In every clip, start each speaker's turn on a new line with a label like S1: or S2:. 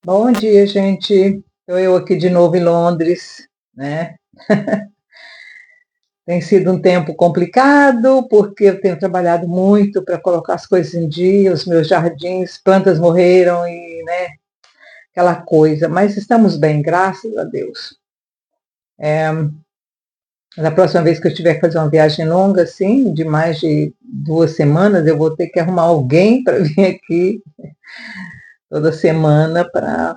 S1: Bom dia, gente. Estou eu aqui de novo em Londres, né? Tem sido um tempo complicado, porque eu tenho trabalhado muito para colocar as coisas em dia, os meus jardins, plantas morreram e, né, aquela coisa. Mas estamos bem, graças a Deus. Na próxima vez que eu tiver que fazer uma viagem longa, assim, de mais de 2 semanas, eu vou ter que arrumar alguém para vir aqui toda semana para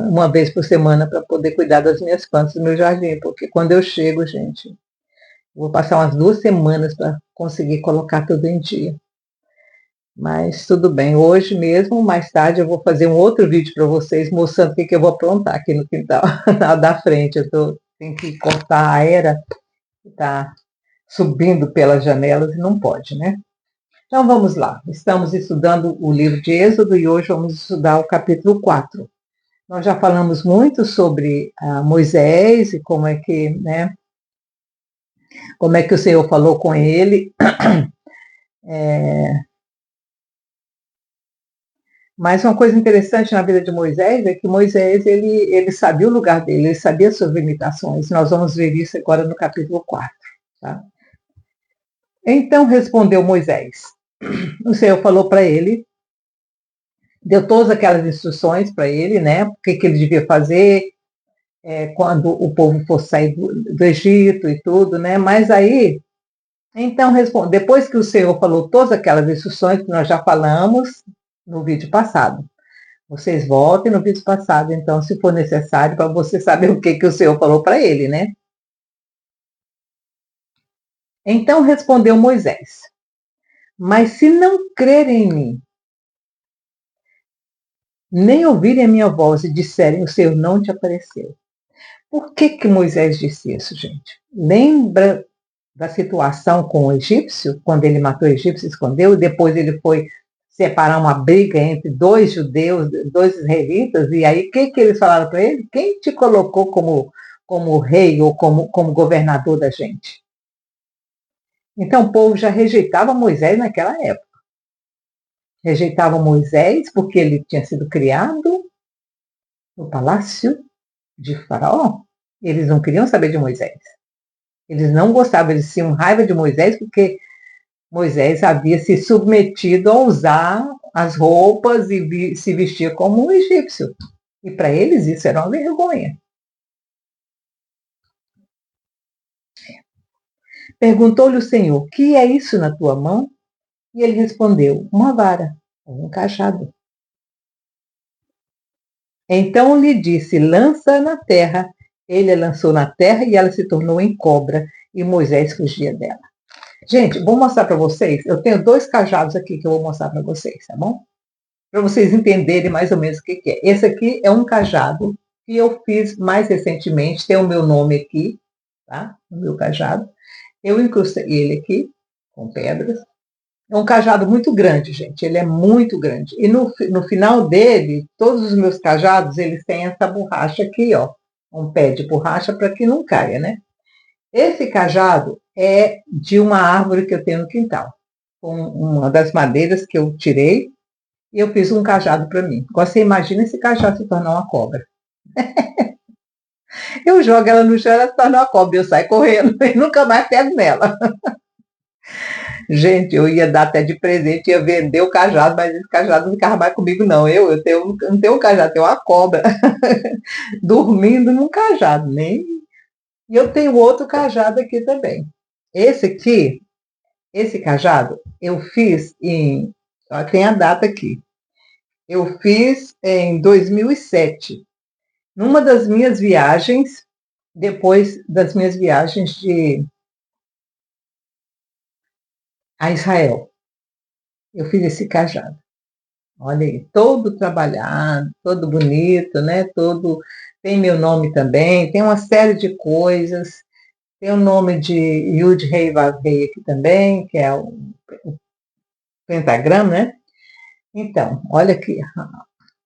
S1: uma vez por semana para poder cuidar das minhas plantas do meu jardim, porque quando eu chego, gente, vou passar umas 2 semanas para conseguir colocar tudo em dia. Mas tudo bem, hoje mesmo, mais tarde, eu vou fazer um outro vídeo para vocês mostrando o que eu vou aprontar aqui no quintal da frente. Tenho que cortar a era que está subindo pelas janelas e não pode, né? Então vamos lá, estamos estudando o livro de Êxodo e hoje vamos estudar o capítulo 4. Nós já falamos muito sobre Moisés e como é que, né, como é que o Senhor falou com ele. Mas uma coisa interessante na vida de Moisés é que Moisés ele sabia o lugar dele, ele sabia suas limitações. Nós vamos ver isso agora no capítulo 4. Tá? Então respondeu Moisés. O Senhor falou para ele, deu todas aquelas instruções para ele, né? O que ele devia fazer quando o povo fosse sair do Egito e tudo, né? Mas aí, então, depois que o Senhor falou todas aquelas instruções que nós já falamos no vídeo passado, vocês voltem no vídeo passado, então, se for necessário, para você saber o que o Senhor falou para ele, né? Então respondeu Moisés: mas se não crerem em mim, nem ouvirem a minha voz e disserem, o Senhor não te apareceu. Por que Moisés disse isso, gente? Lembra da situação com o egípcio, quando ele matou o egípcio, se escondeu, e depois ele foi separar uma briga entre dois judeus, dois israelitas, e aí o que eles falaram para ele? Quem te colocou como rei ou como governador da gente? Então o povo já rejeitava Moisés naquela época. Rejeitava Moisés porque ele tinha sido criado no palácio de Faraó. Eles não queriam saber de Moisés. Eles não gostavam, eles tinham raiva de Moisés porque Moisés havia se submetido a usar as roupas e se vestir como um egípcio. E para eles isso era uma vergonha. Perguntou-lhe o Senhor, que é isso na tua mão? E ele respondeu, uma vara, um cajado. Então lhe disse, lança na terra. Ele a lançou na terra e ela se tornou em cobra, e Moisés fugia dela. Gente, vou mostrar para vocês, eu tenho 2 cajados aqui que eu vou mostrar para vocês, tá bom? Para vocês entenderem mais ou menos o que é. Esse aqui é um cajado que eu fiz mais recentemente, tem o meu nome aqui, tá? O meu cajado. Eu incrustei ele aqui com pedras. É um cajado muito grande, gente. Ele é muito grande. E no final dele, todos os meus cajados, eles têm essa borracha aqui, ó. Um pé de borracha para que não caia, né? Esse cajado é de uma árvore que eu tenho no quintal. Com uma das madeiras que eu tirei, e eu fiz um cajado para mim. Agora você imagina esse cajado se tornar uma cobra. Eu jogo ela no chão, ela se torna uma cobra, eu saio correndo e nunca mais pego nela. Gente, eu ia dar até de presente, ia vender o cajado, mas esse cajado não ficava mais comigo, não. Não tenho um cajado, tenho uma cobra dormindo num cajado, nem. E eu tenho outro cajado aqui também. Esse cajado, eu fiz em. Ó, tem a data aqui. Eu fiz em 2007. Numa das minhas viagens, depois das minhas viagens a Israel. Eu fiz esse cajado. Olha aí, todo trabalhado, todo bonito, né? Todo tem meu nome também, tem uma série de coisas. Tem o nome de Yud Rei Vav Rei aqui também, que é o pentagrama, né? Então, olha aqui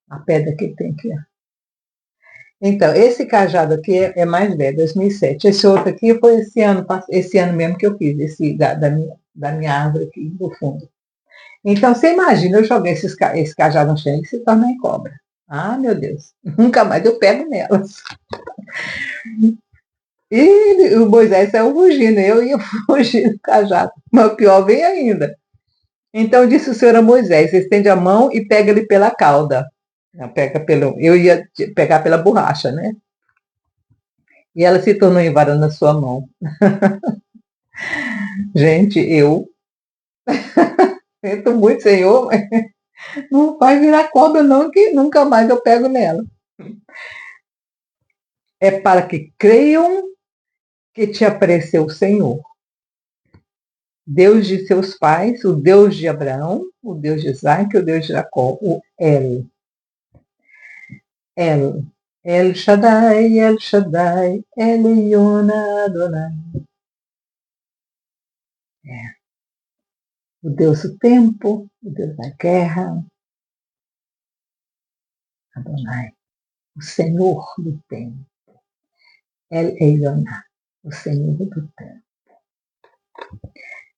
S1: a pedra que tem aqui. Então, esse cajado aqui é mais velho, 2007. Esse outro aqui foi esse ano mesmo que eu fiz, esse da minha árvore aqui do fundo. Então, você imagina, eu joguei esse cajado no chão e se torna em cobra. Ah, meu Deus, nunca mais eu pego nelas. E o Moisés saiu fugindo, eu ia fugir do cajado. Mas o pior vem ainda. Então disse o Senhor a Moisés: estende a mão e pega ele pela cauda. Eu ia pegar pela borracha, né? E ela se tornou em vara na sua mão. Gente, eu sinto muito, Senhor, mas não vai virar cobra, não, que nunca mais eu pego nela. É para que creiam que te apareceu o Senhor, Deus de seus pais, o Deus de Abraão, o Deus de Isaac, o Deus de Jacó, o El, El Shaddai, Eliona Adonai. É. O Deus do tempo, o Deus da guerra, Adonai, o Senhor do tempo, El Eliona, o Senhor do tempo.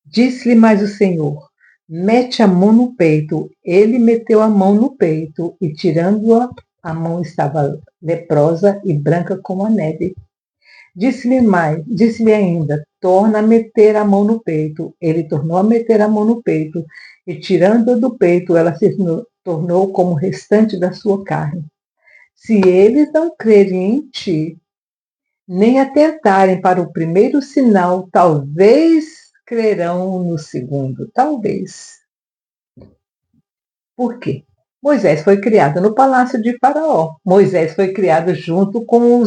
S1: Disse-lhe mais o Senhor: mete a mão no peito. Ele meteu a mão no peito e, tirando-a, a mão estava leprosa e branca como a neve. Disse-lhe ainda: torna a meter a mão no peito. Ele tornou a meter a mão no peito e, tirando-a do peito, ela se tornou como o restante da sua carne. Se eles não crerem em ti, nem atentarem para o primeiro sinal, talvez crerão no segundo. Talvez. Por quê? Moisés foi criado no palácio de Faraó. Moisés foi criado junto com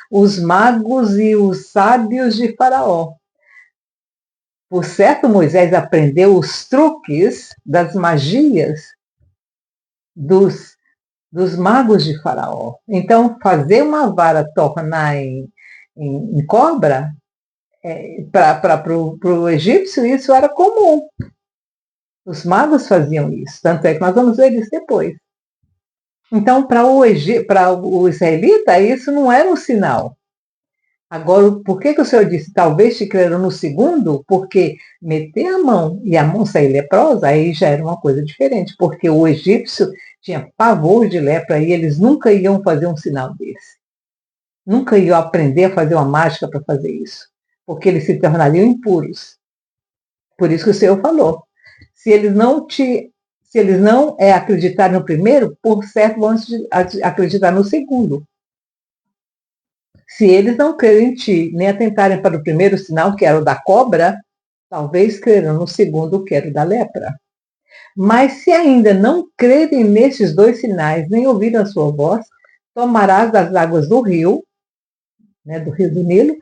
S1: os magos e os sábios de Faraó. Por certo, Moisés aprendeu os truques das magias dos magos de Faraó. Então, fazer uma vara tornar em cobra, para o egípcio, isso era comum. Os magos faziam isso, tanto é que nós vamos ver isso depois. Então, para o israelita, isso não era um sinal. Agora, por que o Senhor disse, talvez te crerão no segundo? Porque meter a mão e a mão sair leprosa, aí já era uma coisa diferente, porque o egípcio tinha pavor de lepra e eles nunca iam fazer um sinal desse. Nunca iam aprender a fazer uma mágica para fazer isso, porque eles se tornariam impuros. Por isso que o Senhor falou, se eles não acreditarem no primeiro, por certo vão acreditar no segundo. Se eles não crerem em ti, nem atentarem para o primeiro sinal, que era o da cobra, talvez crerão no segundo, que era o da lepra. Mas se ainda não crerem nesses dois sinais, nem ouvirem a sua voz, tomarás das águas do rio, né, do rio do Nilo,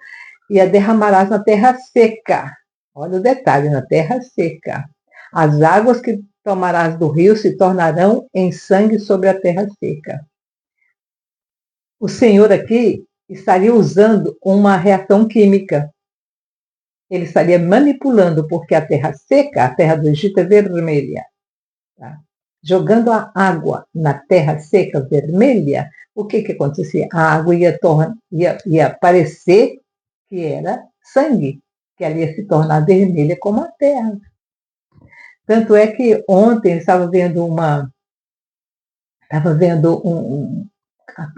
S1: e a derramarás na terra seca. Olha o detalhe, na terra seca. As águas que tomarás do rio se tornarão em sangue sobre a terra seca. O Senhor aqui estaria usando uma reação química. Ele estaria manipulando, porque a terra seca, a terra do Egito é vermelha. Tá? Jogando a água na terra seca vermelha, o que acontecia? A água ia parecer que era sangue, que ela ia se tornar vermelha como a terra. Tanto é que ontem estava vendo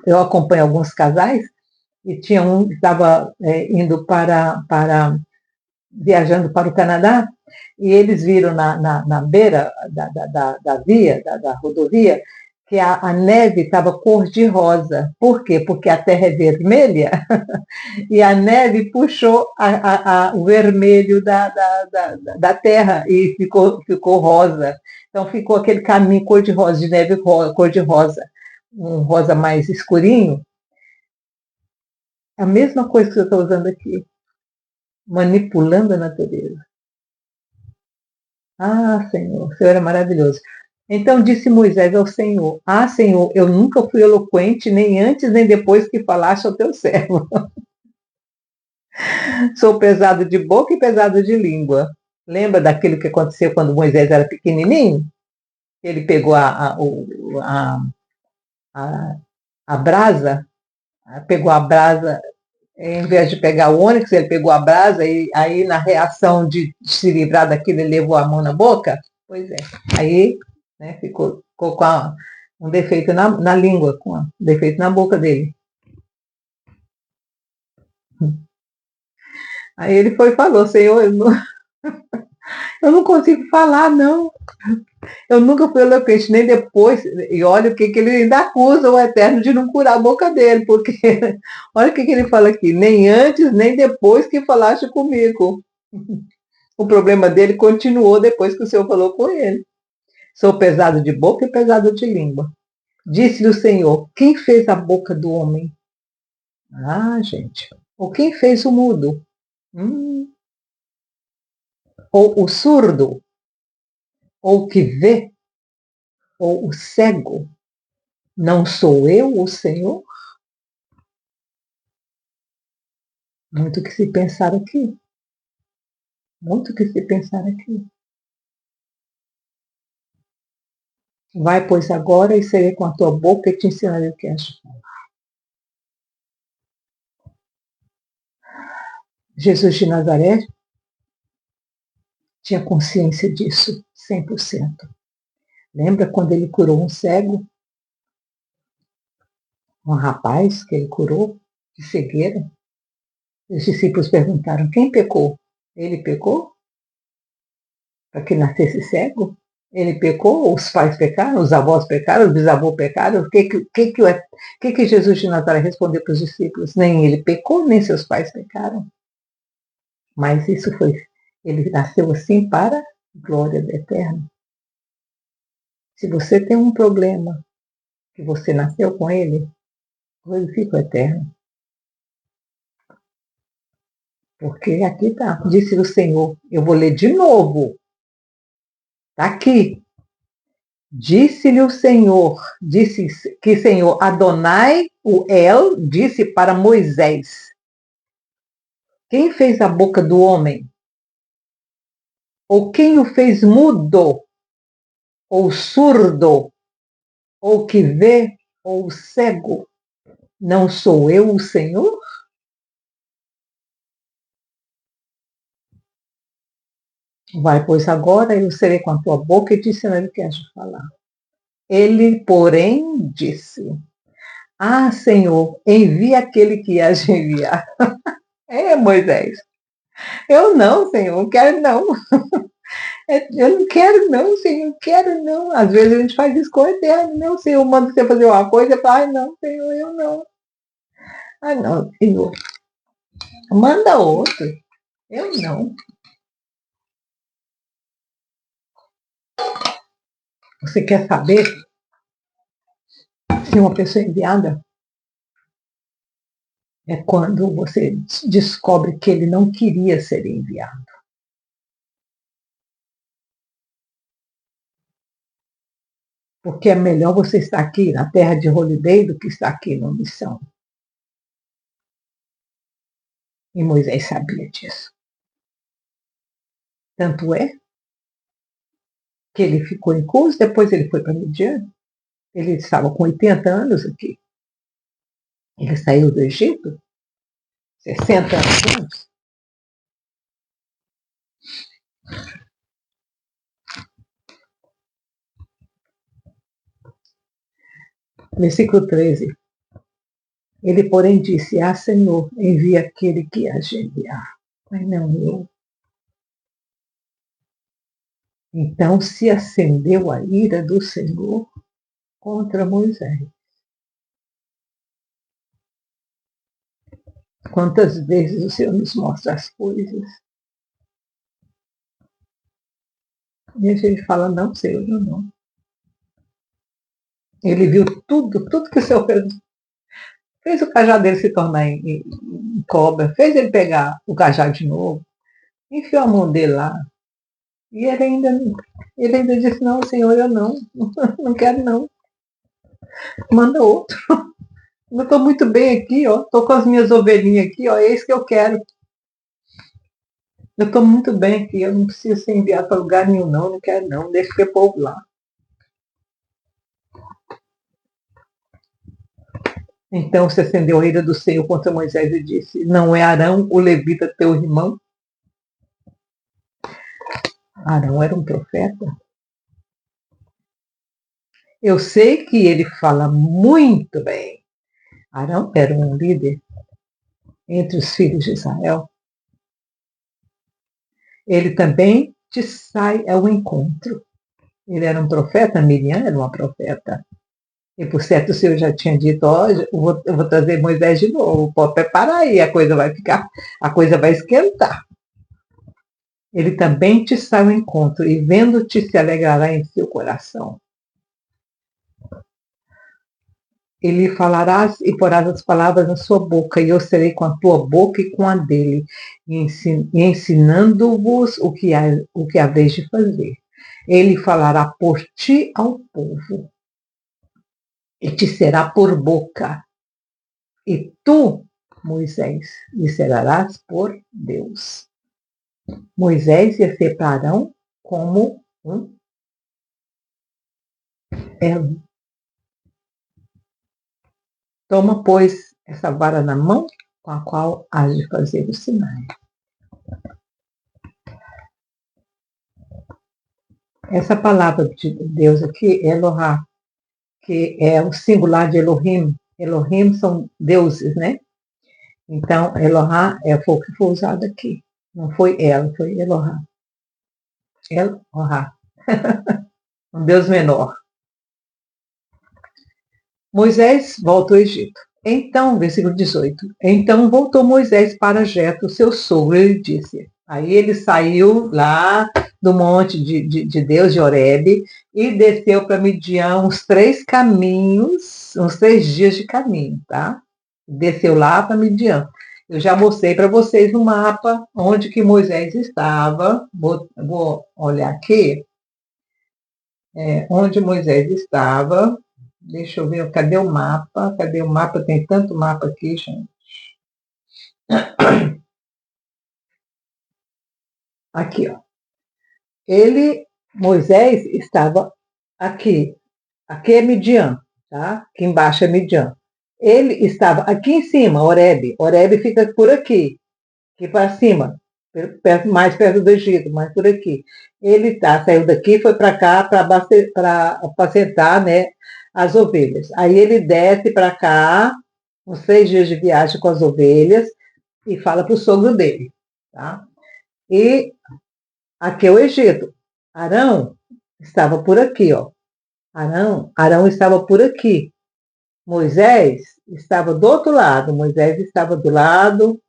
S1: eu acompanho alguns casais, e tinha um que estava indo viajando para o Canadá, e eles viram na beira da via, da rodovia, que a neve estava cor de rosa. Por quê? Porque a terra é vermelha e a neve puxou o vermelho da terra e ficou rosa. Então ficou aquele caminho cor de rosa, de neve cor de rosa, um rosa mais escurinho. A mesma coisa que eu estou usando aqui, manipulando a natureza. Ah, Senhor, o Senhor é maravilhoso. Então disse Moisés ao Senhor: ah, Senhor, eu nunca fui eloquente, nem antes nem depois que falaste ao teu servo. Sou pesado de boca e pesado de língua. Lembra daquilo que aconteceu quando Moisés era pequenininho? Ele pegou a brasa, em vez de pegar o ônix, ele pegou a brasa e aí na reação de se livrar daquilo, ele levou a mão na boca? Pois é. Aí, né, ficou com um defeito na língua, com um defeito na boca dele. Aí ele foi e falou, Senhor, eu não consigo falar, não. Eu nunca fui eloquente, nem depois, e olha o que ele ainda acusa o Eterno de não curar a boca dele, porque olha o que ele fala aqui, nem antes, nem depois que falaste comigo. O problema dele continuou depois que o Senhor falou com ele. Sou pesado de boca e pesado de língua. Disse-lhe o Senhor, quem fez a boca do homem? Ah, gente. Ou quem fez o mudo? Ou o surdo? Ou o que vê? Ou o cego? Não sou eu o Senhor? Muito que se pensar aqui. Muito que se pensar aqui. Vai, pois, agora e serei com a tua boca e te ensinarei o que és de falar. Jesus de Nazaré tinha consciência disso, 100%. Lembra quando ele curou um cego? Um rapaz que ele curou de cegueira? Os discípulos perguntaram, quem pecou? Ele pecou? Para que nascesse cego? Ele pecou? Os pais pecaram? Os avós pecaram? Os bisavós pecaram? O que Jesus de Nazaré respondeu para os discípulos? Nem ele pecou, nem seus pais pecaram. Mas isso foi, ele nasceu assim para a glória do Eterno. Se você tem um problema, que você nasceu com ele, glorifica o Eterno. Porque aqui está, disse o Senhor, eu vou ler de novo. Está aqui. Disse-lhe o Senhor, disse que Senhor Adonai, o El, disse para Moisés, quem fez a boca do homem? Ou quem o fez mudo? Ou surdo? Ou que vê? Ou cego? Não sou eu o Senhor? Vai, pois agora eu serei com a tua boca e te ensinarei o que has de falar. Ele, porém, disse, ah, Senhor, envia aquele que has de enviar. Moisés. Eu não, Senhor, não quero não. Eu não quero não, Senhor, não quero não. Às vezes a gente faz isso com o Eterno, não, Senhor, manda você fazer uma coisa, e fala, ai não, Senhor, eu não. Ah não, Senhor, manda outro. Eu não. Você quer saber se uma pessoa é enviada? É quando você descobre que ele não queria ser enviado. Porque é melhor você estar aqui na terra de holiday do que estar aqui na missão. E Moisés sabia disso. Tanto é que ele ficou em Cus, depois ele foi para Midian. Ele estava com 80 anos aqui. Ele saiu do Egito, 60 anos antes. Versículo 13. Ele, porém, disse, ah, Senhor, envia aquele que há de enviar. Mas não eu. Então se acendeu a ira do Senhor contra Moisés. Quantas vezes o Senhor nos mostra as coisas e a gente fala, não, Senhor, eu não. Ele viu tudo que o Senhor fez. Fez o cajado dele se tornar em cobra, fez ele pegar o cajado de novo, enfiou a mão dele lá. E ele ainda disse, não, Senhor, eu não, não quero não. Manda outro. Eu estou muito bem aqui, ó. Estou com as minhas ovelhinhas aqui, ó. É isso que eu quero. Eu estou muito bem aqui, eu não preciso ser enviado para lugar nenhum, não quero não, deixa o povo lá. Então se acendeu a ira do Senhor contra Moisés e disse, não é Arão, o levita, teu irmão? Arão era um profeta. Eu sei que ele fala muito bem. Arão era um líder entre os filhos de Israel. Ele também te sai ao encontro. Ele era um profeta, Miriam era uma profeta. E por certo o Senhor já tinha dito, ó, eu vou trazer Moisés de novo, pode preparar aí, a coisa vai esquentar. Ele também te sai ao encontro, e vendo-te se alegrará em seu coração. Ele falarás e porás as palavras na sua boca, e eu serei com a tua boca e com a dele, e ensinando-vos o que haveis de fazer. Ele falará por ti ao povo, e te será por boca. E tu, Moisés, lhe serás por Deus. Moisés ia ser para Arão como um elo. Toma, pois, essa vara na mão com a qual hás de fazer o sinal. Essa palavra de Deus aqui, Elohá, que é o singular de Elohim. Elohim são deuses, né? Então, Elohá foi o que foi usado aqui. Não foi ela, foi Elohá. Elohá. Um deus menor. Moisés volta ao Egito. Então, versículo 18. Então voltou Moisés para Jetro, seu sogro, e ele disse. Aí ele saiu lá do monte de Deus, de Horebe, e desceu para Midian uns 3 dias de caminho, tá? Desceu lá para Midian. Eu já mostrei para vocês no mapa onde que Moisés estava. Vou olhar aqui. Onde Moisés estava. Deixa eu ver, cadê o mapa? Cadê o mapa? Tem tanto mapa aqui, gente. Aqui, ó. Moisés estava aqui. Aqui é Midian, tá? Aqui embaixo é Midian. Ele estava aqui em cima, Horebe. Horebe fica por aqui para cima, mais perto do Egito, mais por aqui. Ele saiu daqui, foi para cá para apacentar, né, as ovelhas. Aí ele desce para cá, uns 3 dias de viagem com as ovelhas, e fala para o sogro dele. Tá? E aqui é o Egito. Arão estava por aqui, ó. Arão estava por aqui. Moisés estava do outro lado. Moisés estava do lado.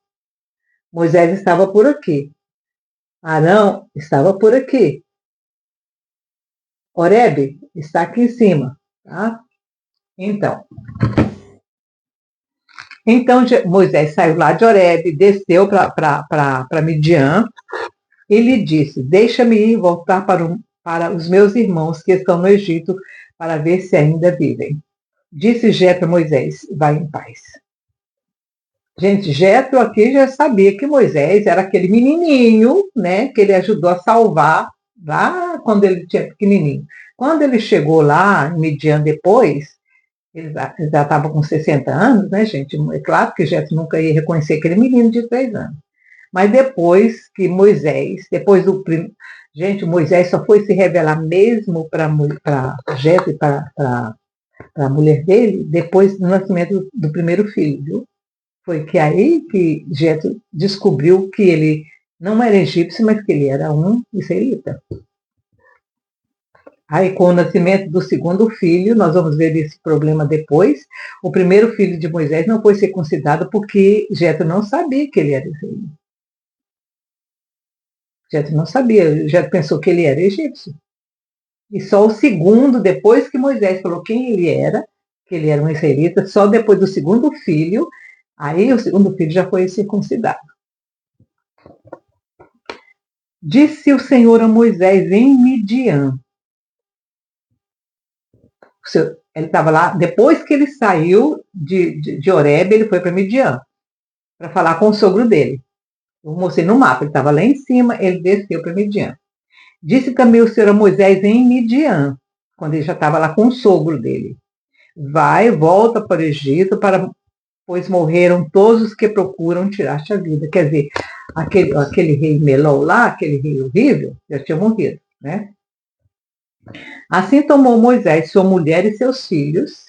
S1: Moisés estava por aqui. Arão estava por aqui. Horebe está aqui em cima. Tá? Então, Moisés saiu lá de Horebe, desceu para Midian, e lhe disse, deixa-me ir voltar para os meus irmãos que estão no Egito, para ver se ainda vivem. Disse Jetro a Moisés, vai em paz. Gente, Jetro aqui já sabia que Moisés era aquele menininho, né, que ele ajudou a salvar lá quando ele tinha pequenininho. Quando ele chegou lá em Midian depois, ele já estava com 60 anos, né, gente? É claro que Jetro nunca ia reconhecer aquele menino de 3 anos. Mas depois que Moisés, gente, Moisés só foi se revelar mesmo para Jetro e para a mulher dele depois do nascimento do primeiro filho, viu? Foi que aí que Jetro descobriu que ele não era egípcio, mas que ele era um israelita. Aí, com o nascimento do segundo filho, nós vamos ver esse problema depois. O primeiro filho de Moisés não foi circuncidado porque Jetro não sabia que ele era israelita. Jetro não sabia, Jetro pensou que ele era egípcio. E só o segundo, depois que Moisés falou quem ele era, que ele era um israelita, só depois do segundo filho, aí o segundo filho já foi circuncidado. Disse o Senhor a Moisés em Midian. Ele estava lá, depois que ele saiu de Horebe, ele foi para Midian, para falar com o sogro dele. Eu mostrei no mapa, ele estava lá em cima, ele desceu para Midian. Disse também o Senhor a Moisés em Midian, quando ele já estava lá com o sogro dele. Vai, volta para o Egito, pois morreram todos os que procuram tirar-te a vida. Quer dizer, aquele rei Melou lá, aquele rei horrível, já tinha morrido, né? Assim tomou Moisés sua mulher e seus filhos,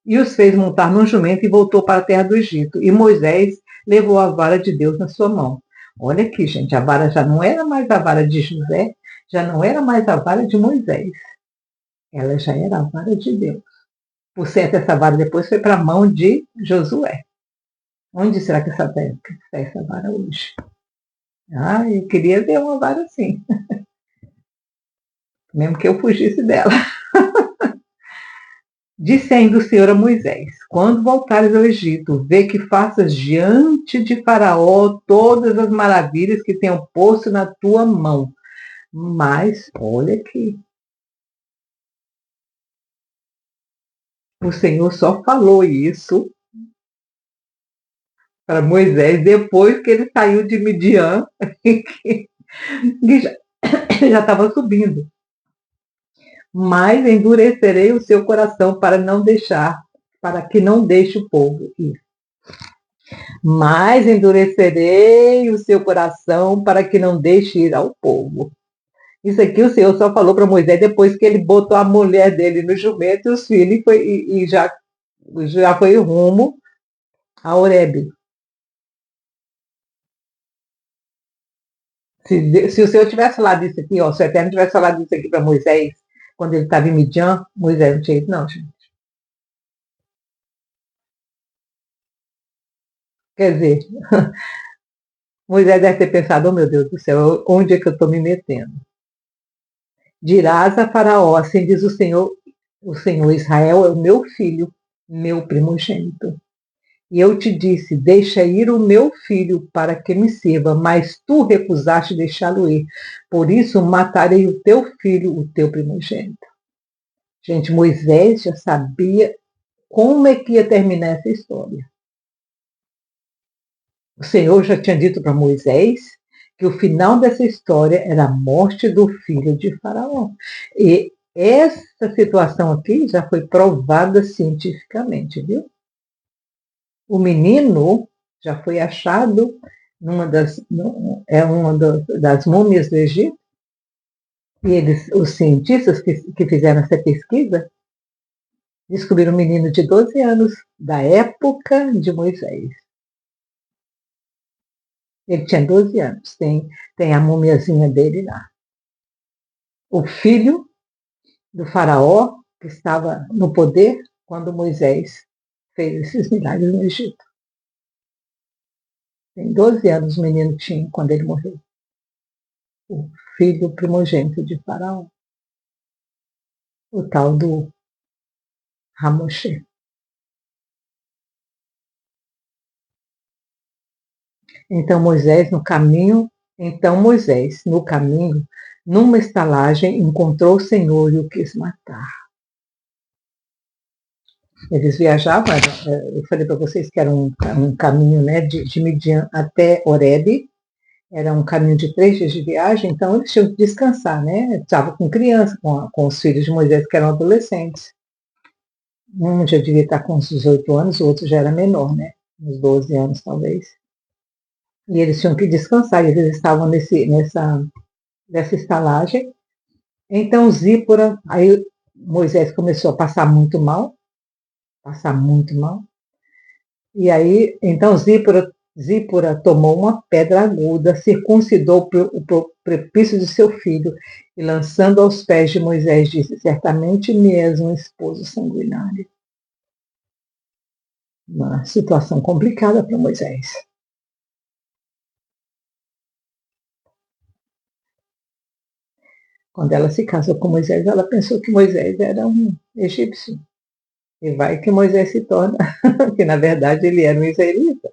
S1: e os fez montar num jumento e voltou para a terra do Egito. E Moisés levou a vara de Deus na sua mão. Olha aqui, gente, a vara já não era mais a vara de José, já não era mais a vara de Moisés. Ela já era a vara de Deus. Por certo, essa vara depois foi para a mão de Josué. Onde será que está essa vara hoje? Ah, eu queria ver uma vara assim, mesmo que eu fugisse dela. Disse ainda o Senhor a Moisés: quando voltares ao Egito, vê que faças diante de Faraó todas as maravilhas que tenho posto na tua mão. Mas, olha aqui, o Senhor só falou isso para Moisés depois que ele saiu de Midian, que já estava subindo. Mas endurecerei o seu coração para que não deixe o povo ir. Mas endurecerei o seu coração para que não deixe ir ao povo. Isso aqui o Senhor só falou para Moisés depois que ele botou a mulher dele no jumento e os filhos e já foi rumo a Horebe. Se o Senhor tivesse falado isso aqui, ó, se o Eterno tivesse falado isso aqui para Moisés, quando ele estava em Midian, Moisés não tinha ido, não, gente. Quer dizer, Moisés deve ter pensado, oh meu Deus do céu, onde é que eu estou me metendo? Dirás a Faraó, assim diz o Senhor Israel é o meu filho, meu primogênito. E eu te disse, deixa ir o meu filho para que me sirva, mas tu recusaste deixá-lo ir. Por isso matarei o teu filho, o teu primogênito. Gente, Moisés já sabia como é que ia terminar essa história. O Senhor já tinha dito para Moisés que o final dessa história era a morte do filho de Faraó. E essa situação aqui já foi provada cientificamente, viu? O menino já foi achado numa das múmias do Egito, e os cientistas que fizeram essa pesquisa descobriram um menino de 12 anos, da época de Moisés. Ele tinha 12 anos, tem a mumiazinha dele lá. O filho do faraó, que estava no poder quando Moisés fez esses milagres no Egito. Tem 12 anos o menino tinha quando ele morreu. O filho primogênito de Faraó, o tal do Ramoshe. Então Moisés, no caminho, numa estalagem, encontrou o Senhor e o quis matar. Eles viajavam, eu falei para vocês que era um caminho, né, de Midian até Horebe, era um caminho de 3 dias de viagem, então eles tinham que descansar, né? Estava com criança, com os filhos de Moisés que eram adolescentes. Um já devia estar com uns 18 anos, o outro já era menor, né? Uns 12 anos talvez. E eles tinham que descansar, e eles estavam nessa estalagem. Então Zípora, aí Moisés começou a passar muito mal. E aí, então Zípora tomou uma pedra aguda, circuncidou o prepício de seu filho e, lançando aos pés de Moisés, disse: certamente me és um esposo sanguinário. Uma situação complicada para Moisés. Quando ela se casou com Moisés, ela pensou que Moisés era um egípcio. E vai que Moisés se torna, que na verdade ele era um israelita.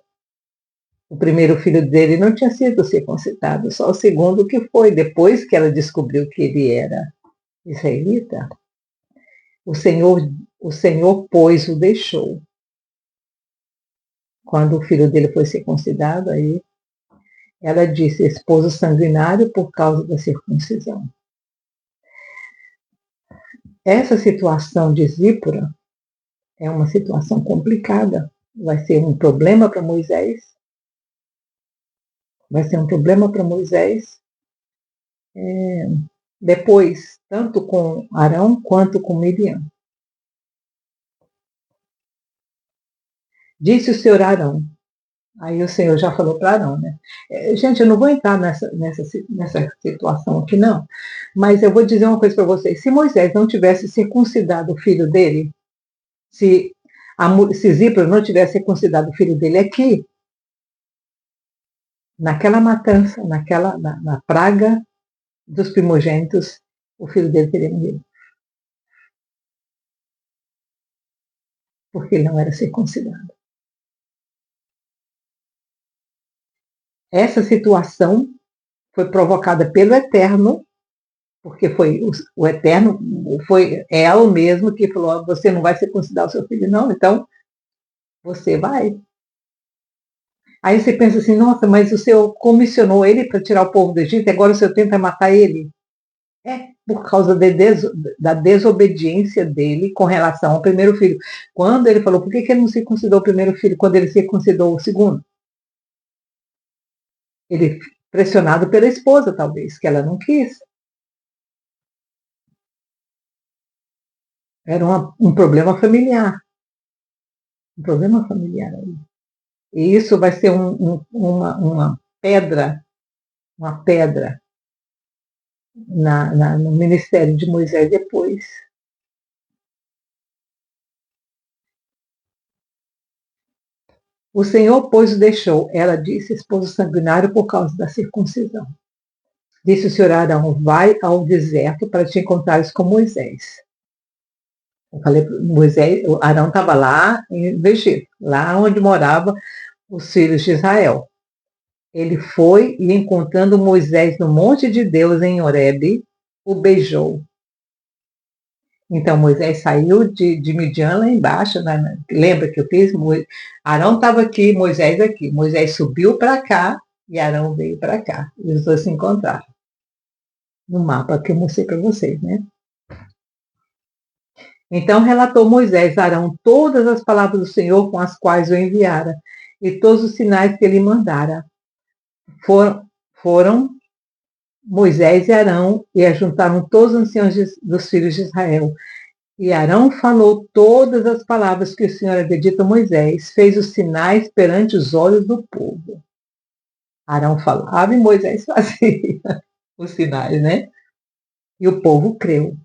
S1: O primeiro filho dele não tinha sido circuncidado, só o segundo que foi, depois que ela descobriu que ele era israelita. O Senhor, pois, o deixou. Quando o filho dele foi circuncidado, aí ela disse: esposo sanguinário por causa da circuncisão. Essa situação de Zípora é uma situação complicada. Vai ser um problema para Moisés. Vai ser um problema para Moisés. depois, tanto com Arão quanto com Miriam. Disse o Senhor Arão. Aí o Senhor já falou para Arão, né? Gente, eu não vou entrar nessa situação aqui, não. Mas eu vou dizer uma coisa para vocês. Se Moisés não tivesse circuncidado o filho dele, se Zípora não tivesse circuncidado o filho dele aqui, naquela matança, na praga dos primogênitos, o filho dele teria morrido. Porque ele não era circuncidado. Essa situação foi provocada pelo Eterno, porque foi o Eterno, foi ela mesmo que falou, você não vai circuncidar o seu filho, não, então você vai. Aí você pensa assim, nossa, mas o Senhor comissionou ele para tirar o povo do Egito, e agora o Senhor tenta matar ele? É por causa da desobediência dele com relação ao primeiro filho. Quando ele falou, por que ele não circuncidou o primeiro filho quando ele circuncidou o segundo? Ele, pressionado pela esposa, talvez, que ela não quis. Era um problema familiar. Um problema familiar aí. E isso vai ser uma pedra no ministério de Moisés depois. O Senhor, pois, o deixou. Ela disse, esposo sanguinário por causa da circuncisão. Disse o Senhor Arão, vai ao deserto para te encontrares com Moisés. Eu falei, Moisés, Arão estava lá em Egito, lá onde moravam os filhos de Israel. Ele foi e, encontrando Moisés no monte de Deus em Horebe, o beijou. Então Moisés saiu de Midian lá embaixo, lembra que eu fiz? Arão estava aqui, Moisés aqui. Moisés subiu para cá e Arão veio para cá. E os dois se encontraram. No mapa que eu mostrei para vocês, né? Então relatou Moisés a Arão todas as palavras do Senhor com as quais o enviara, e todos os sinais que ele mandara. Foram Moisés e Arão e ajuntaram todos os anciãos dos filhos de Israel. E Arão falou todas as palavras que o Senhor havia dito a Moisés, fez os sinais perante os olhos do povo. Arão falava e Moisés fazia os sinais, né? E o povo creu.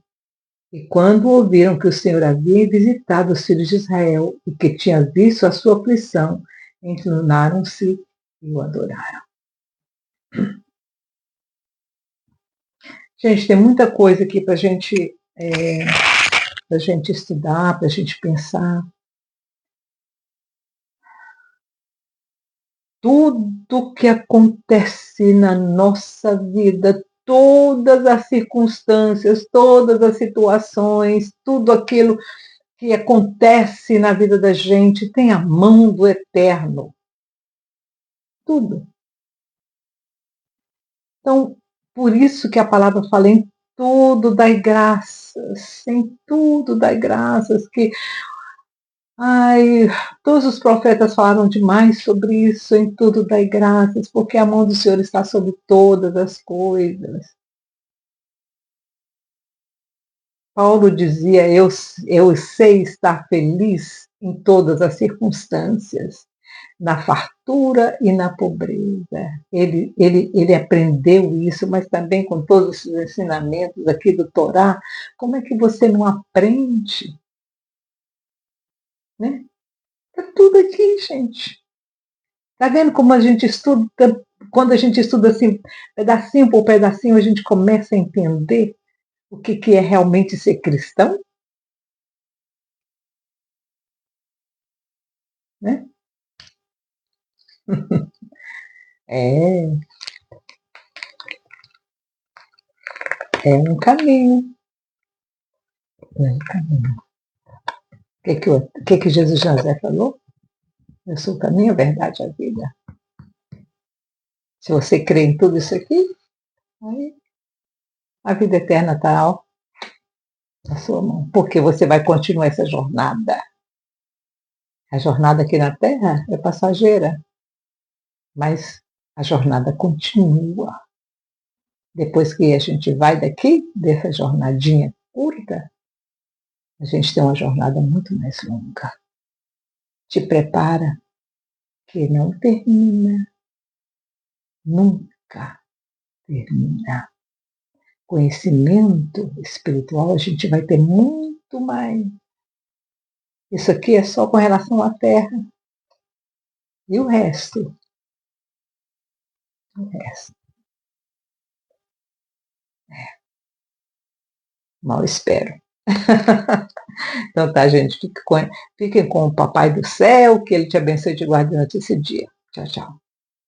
S1: E quando ouviram que o Senhor havia visitado os filhos de Israel e que tinha visto a sua aflição, inclinaram-se e o adoraram. Gente, tem muita coisa aqui para a gente estudar, para a gente pensar. Tudo que acontece na nossa vida, todas as circunstâncias, todas as situações, tudo aquilo que acontece na vida da gente tem a mão do Eterno. Tudo. Então, por isso que a palavra fala em tudo dai graças, em tudo dai graças, que todos os profetas falaram demais sobre isso, em tudo dai graças, porque a mão do Senhor está sobre todas as coisas. Paulo dizia, eu sei estar feliz em todas as circunstâncias, na fartura e na pobreza. Ele aprendeu isso, mas também com todos os ensinamentos aqui do Torá. Como é que você não aprende? Né? Está tudo aqui, gente. Está vendo como a gente estuda? Quando a gente estuda assim, pedacinho por pedacinho, a gente começa a entender o que é realmente ser cristão? Né? É um caminho. É um caminho. O que Jesus José falou? Eu sou o caminho, a verdade e a vida. Se você crê em tudo isso aqui, aí a vida eterna está na sua mão. Porque você vai continuar essa jornada. A jornada aqui na Terra é passageira. Mas a jornada continua. depois que a gente vai daqui, dessa jornadinha curta, a gente tem uma jornada muito mais longa. Te prepara, que não termina, nunca termina. Conhecimento espiritual a gente vai ter muito mais. Isso aqui é só com relação à Terra. E o resto? O resto. Mal espero. Então tá, gente. Fiquem com o Papai do Céu, que ele te abençoe e te guarde durante esse dia. Tchau, tchau.